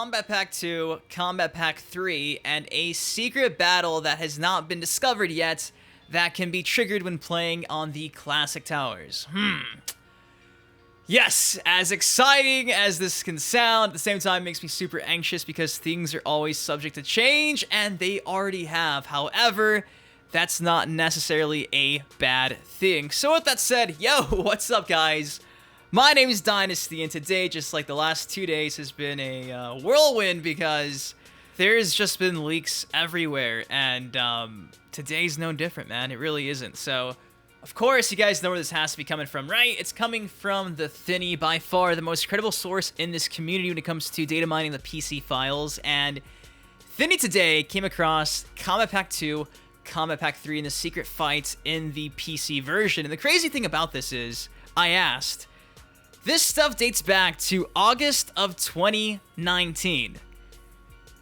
Kombat Pack 2, Kombat Pack 3, and a secret battle that has not been discovered yet that can be triggered when playing on the Classic Towers. Yes, as exciting as this can sound, at the same time it makes me super anxious because things are always subject to change, and they already have. However, that's not necessarily a bad thing. So with that said, yo, what's up guys? My name is Dynasty, and today, just like the last 2 days, has been a whirlwind because there's just been leaks everywhere, and today's no different, man. It really isn't. So, of course, you guys know where this has to be coming from, right? It's coming from TheThiny, by far the most credible source in this community when it comes to data mining the PC files, and TheThiny today came across Kombat Pack 2, Kombat Pack 3, and the secret fights in the PC version. And the crazy thing about this is, I asked, this stuff dates back to August of 2019.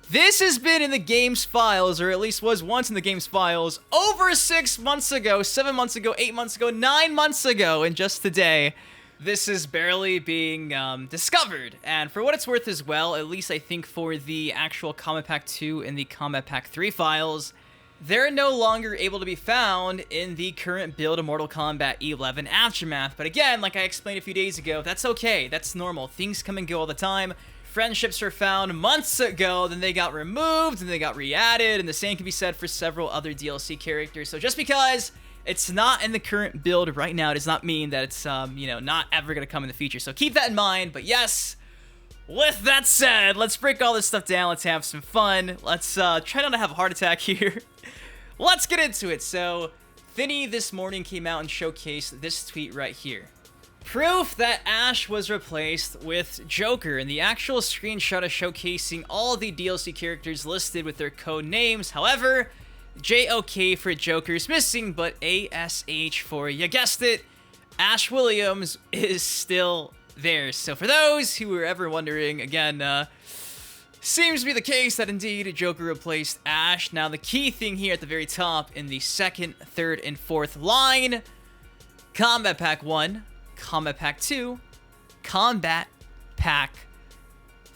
This has been in the game's files, or at least was once in the game's files, over 6 months ago, 7 months ago, 8 months ago, 9 months ago, and just today, this is barely being discovered. And for what it's worth as well, at least I think for the actual Kombat Pack 2 and the Kombat Pack 3 files, they're no longer able to be found in the current build of Mortal Kombat 11 Aftermath. But again, like I explained a few days ago, that's okay. That's normal. Things come and go all the time. Friendships were found months ago, then they got removed, and they got re-added, and the same can be said for several other DLC characters. So just because it's not in the current build right now does not mean that it's, not ever going to come in the future. So keep that in mind. But yes, with that said, let's break all this stuff down. Let's have some fun. Let's try not to have a heart attack here. Let's get into it. So, TheThiny this morning came out and showcased this tweet right here. Proof that Ash was replaced with Joker, and the actual screenshot is showcasing all the DLC characters listed with their code names. However, JOK for Joker is missing, but ASH for, you guessed it, Ash Williams is still there. So for those who were ever wondering, again, seems to be the case that indeed Joker replaced Ash. Now the key thing here at the very top in the second, third, and fourth line, Kombat Pack 1, Kombat Pack 2, Kombat Pack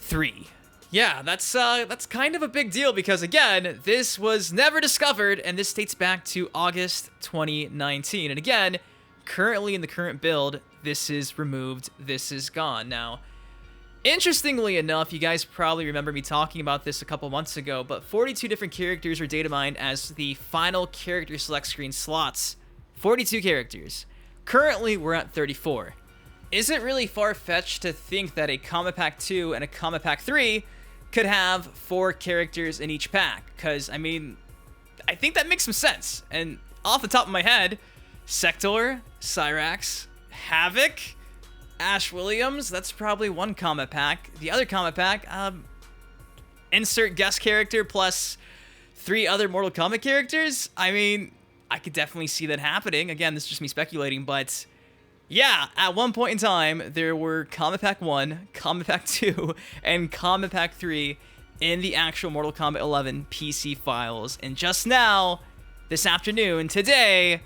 3. Yeah, that's kind of a big deal because, again, this was never discovered, and this dates back to August 2019. And again, currently in the current build, this is removed, this is gone. Now, interestingly enough, you guys probably remember me talking about this a couple months ago, but 42 different characters were data mined as the final character select screen slots. 42 characters. Currently, we're at 34. Is it really far-fetched to think that a Kombat Pack 2 and a Kombat Pack 3 could have 4 characters in each pack? Because, I mean, I think that makes some sense. And off the top of my head, Sektor, Cyrax, Havoc, Ash Williams, that's probably one Kombat Pack. The other Kombat Pack, insert guest character plus 3 other Mortal Kombat characters. I mean, I could definitely see that happening. Again, this is just me speculating, but yeah, at one point in time, there were Kombat Pack 1, Kombat Pack 2, and Kombat Pack 3 in the actual Mortal Kombat 11 PC files. And just now, this afternoon, today,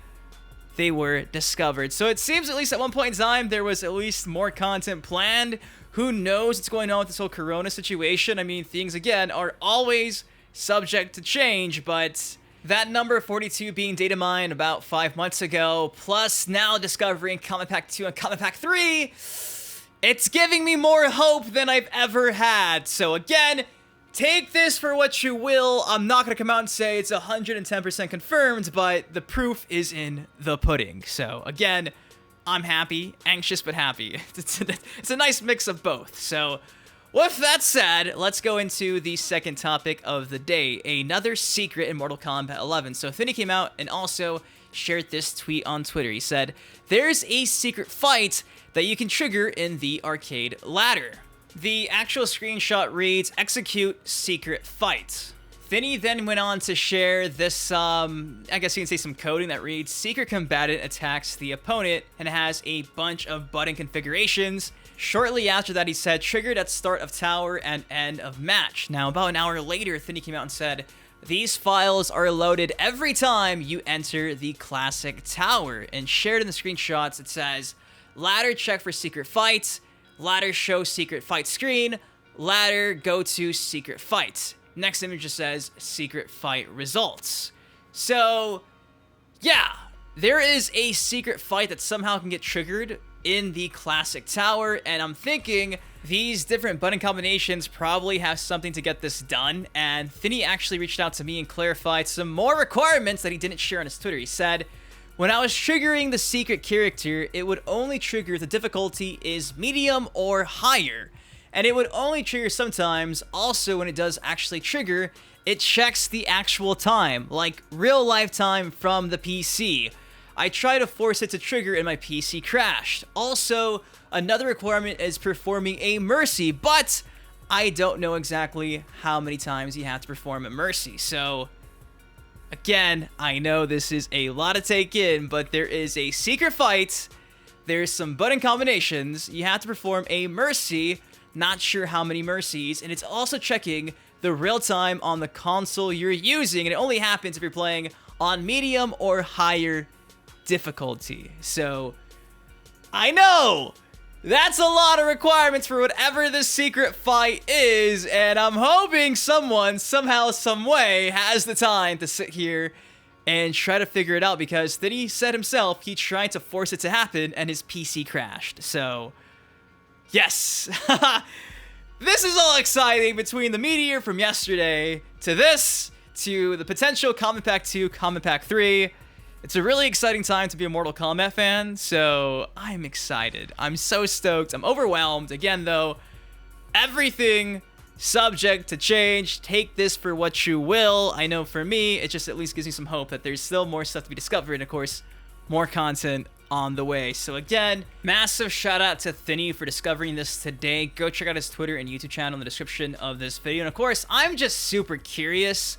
they were discovered. So it seems at least at one point in time, there was at least more content planned. Who knows what's going on with this whole Corona situation? I mean, things, again, are always subject to change, but that number 42 being data mined about 5 months ago, plus now discovering Kombat Pack 2 and Kombat Pack 3, it's giving me more hope than I've ever had. So again, take this for what you will. I'm not going to come out and say it's 110% confirmed, but the proof is in the pudding. So again, I'm happy, anxious but happy. It's a nice mix of both. So with that said, let's go into the second topic of the day, another secret in Mortal Kombat 11. So TheThiny came out and also shared this tweet on Twitter. He said, there's a secret fight that you can trigger in the arcade ladder. The actual screenshot reads, execute secret fight. TheThiny then went on to share this, I guess you can say some coding that reads, secret combatant attacks the opponent and has a bunch of button configurations. Shortly after that, he said, triggered at start of tower and end of match. Now, about an hour later, TheThiny came out and said, these files are loaded every time you enter the classic tower. And shared in the screenshots, it says, ladder check for secret fights, ladder show secret fight screen, ladder, go to secret fight. Next image just says secret fight results. So, yeah, there is a secret fight that somehow can get triggered in the classic tower, and I'm thinking these different button combinations probably have something to get this done, and TheThiny actually reached out to me and clarified some more requirements that he didn't share on his Twitter. He said, when I was triggering the secret character, it would only trigger if the difficulty is medium or higher, and it would only trigger sometimes. Also, when it does actually trigger, it checks the actual time, like real life time from the PC. I tried to force it to trigger and my PC crashed. Also, another requirement is performing a mercy, but I don't know exactly how many times you have to perform a mercy. So, again, I know this is a lot to take in, but there is a secret fight. There's some button combinations. You have to perform a mercy. Not sure how many mercies. And it's also checking the real time on the console you're using. And it only happens if you're playing on medium or higher difficulty. So, I know that's a lot of requirements for whatever this secret fight is, and I'm hoping someone, somehow, some way, has the time to sit here and try to figure it out, because TheThiny said himself he tried to force it to happen and his PC crashed. So, yes. This is all exciting, between the Meteor from yesterday to this, to the potential Kombat Pack 2, Kombat Pack 3. It's a really exciting time to be a Mortal Kombat fan, so I'm excited. I'm so stoked. I'm overwhelmed. Again, though, everything subject to change. Take this for what you will. I know for me, it just at least gives me some hope that there's still more stuff to be discovered, and of course, more content on the way. So again, massive shout out to TheThiny for discovering this today. Go check out his Twitter and YouTube channel in the description of this video. And of course, I'm just super curious.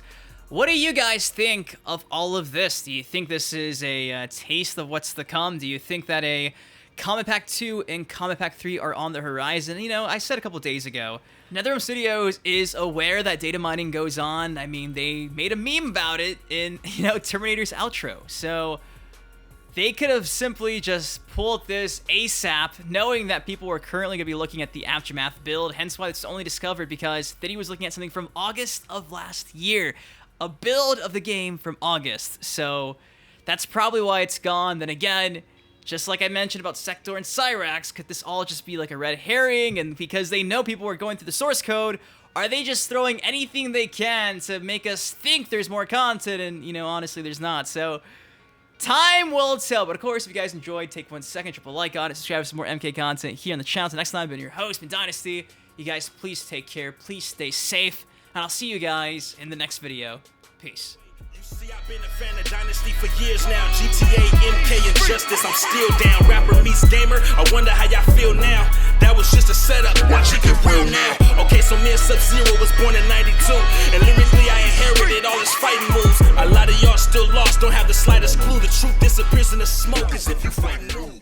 What do you guys think of all of this? Do you think this is a taste of what's to come? Do you think that a Kombat Pack 2 and Kombat Pack 3 are on the horizon? You know, I said a couple days ago, NetherRealm Studios is aware that data mining goes on. I mean, they made a meme about it in, Terminator's outro. So they could have simply just pulled this ASAP, knowing that people were currently going to be looking at the Aftermath build, hence why it's only discovered because TheThiny was looking at something from August of last year. A build of the game from August, so that's probably why it's gone. Then again, just like I mentioned about Sektor and Cyrax, could this all just be like a red herring? And because they know people are going through the source code, are they just throwing anything they can to make us think there's more content? And, honestly, there's not. So, time will tell. But of course, if you guys enjoyed, take 1 second, drop a like on it, subscribe for some more MK content here on the channel. Until next time, I've been your host, TheThiny. You guys, please take care. Please stay safe. And I'll see you guys in the next video. Peace. See, I've been a fan of Dynasty for years now. GTA, MK, and Justice, I'm still down. Rapper meets gamer, I wonder how y'all feel now. That was just a setup, watch it get real now. Okay, so me and Sub-Zero was born in 92, and lyrically I inherited all his fighting moves. A lot of y'all still lost, don't have the slightest clue. The truth disappears in the smoke as if you fighting new.